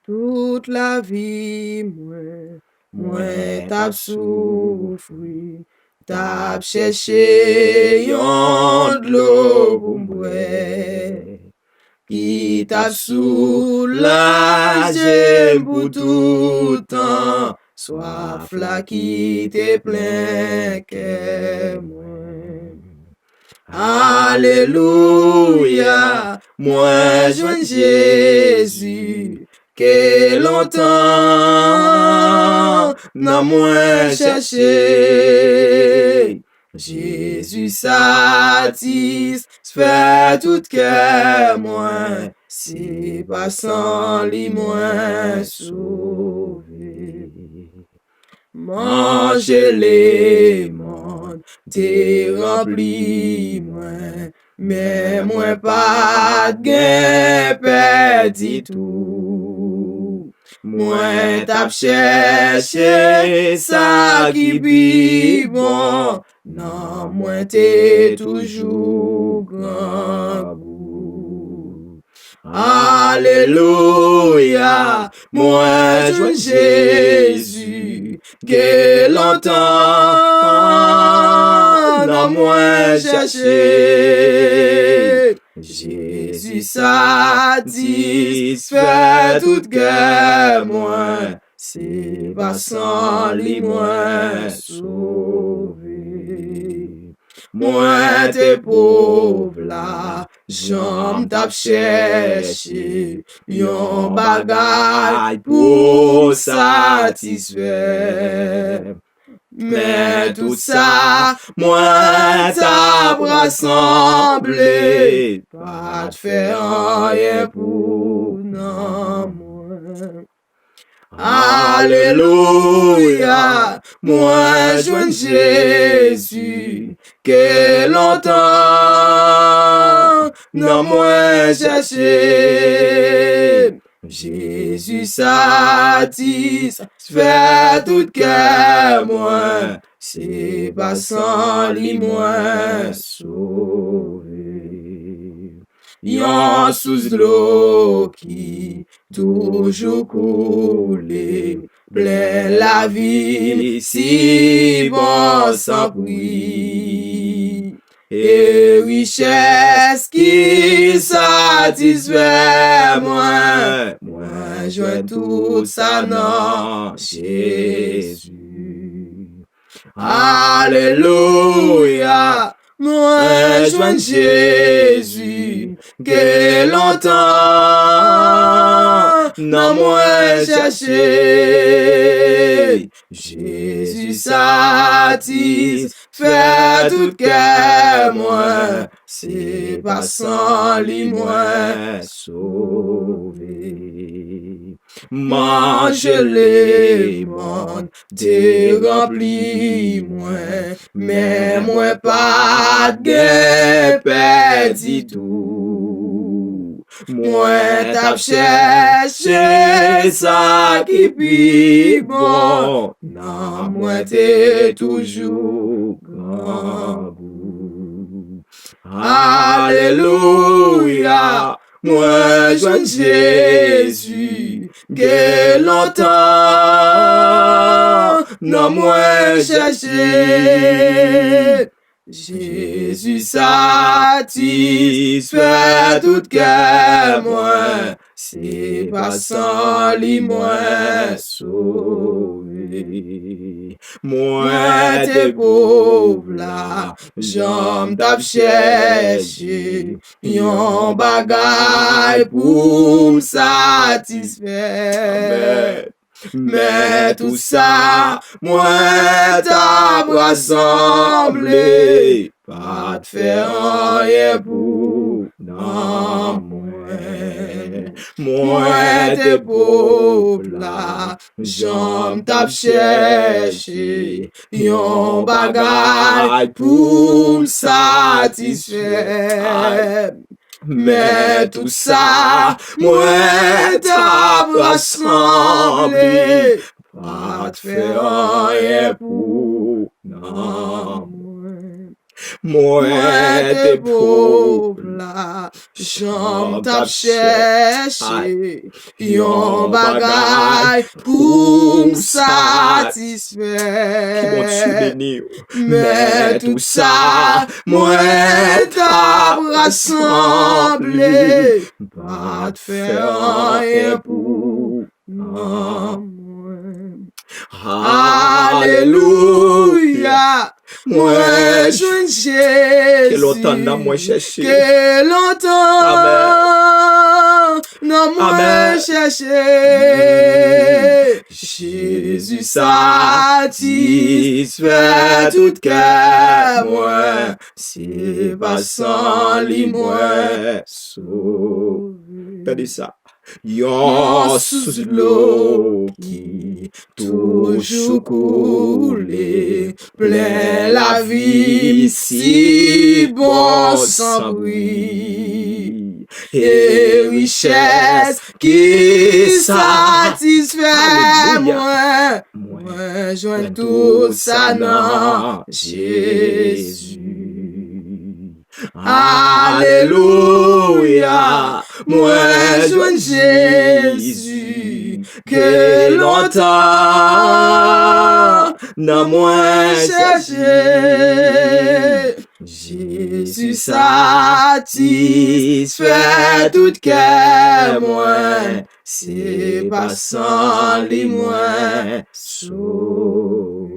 Toute la vie, moi t'ap souffri, t'ap cherché yon d'eau pour m'boire, qui t'ap soulagé pour tout temps, soif là qui te plein que moi. Alléluia, moi joins Jésus, que longtemps non moi cherché. Jésus satisfait tout cœur moi, c'est pas sans lui moi sauvé. Manger les mondes, t'es rempli moi, mais moi pas de gain petit tout. Moi t'ap cherché ça qui bi bon, non moi t'es toujours grand goût. Alléluia, moi je Jésus, que longtemps non moi cherché. Jésus satisfait toute guerre moi, c'est pas sans lui moi sauvé. Moi t'es pauvre là, j'en t'ap cherché, yon bagay pour satisfaire. Mais tout ça, moi t'ap rassemblé, pas te faire rien pour non moi. Alléluia, moi joins Jésus, que longtemps non moi cherché. Jésus satisfait tout cœur moi, c'est pas sans lui moi sauvé. Yon sous l'eau qui toujours coulé, plein la vie, si bon sans prix. Et richesse qui satisfait moi, moi joins tout ça dans Jésus. Alléluia, moi joins Jésus, que longtemps non moi cherché. Jésus satisfait tout cœur moi, c'est pas sans lui moi sauvé. Mange les mondes, t'es rempli moi, mais moi pas de gain petit tout. Moi t'ap cherché ça qui pi bon, non moi t'es toujours grand goût. Alléluia, moi joins Jésus, que longtemps non moi cherché. Jésus satisfait tout cœur moi, c'est pas sans lui moi sauvé. Moi t'es pauvre là, j'en t'ap cherché, yon bagay pour m'satisfaire. Mais tout ça, moi t'as rassemblé, pas te faire rien pour non moi. Moi t'es pauvre là, j'en t'ap cherché, yon bagay pour m'satisfaire. Mais tout ça, moi t'as rassemblé, pas te faire rien pour non moi. moi te pauvre là, j'en t'a cherché, yon bagay pour m'satisfaire. Mais tout ça, moi t'a rassemblé, pas te faire rien pour moi. Alléluia, moi je Jésus, Que longtemps n'a moi cherché. que longtemps n'a moi Amen. cherché. Jésus satisfait tout cœur, moi, c'est pas sans lui, moi, sauvé. T'as dit ça. Yon sous l'eau qui toujours coule, plein la vie, si bon sans bruit, et richesse qui satisfait moi, moi joins tout ça dans Jésus. Alléluia, moi joins Jésus, que longtemps n'a moi cherché. Jésus satisfait tout cœur, moi, c'est pas sans lui, moi, sauvé.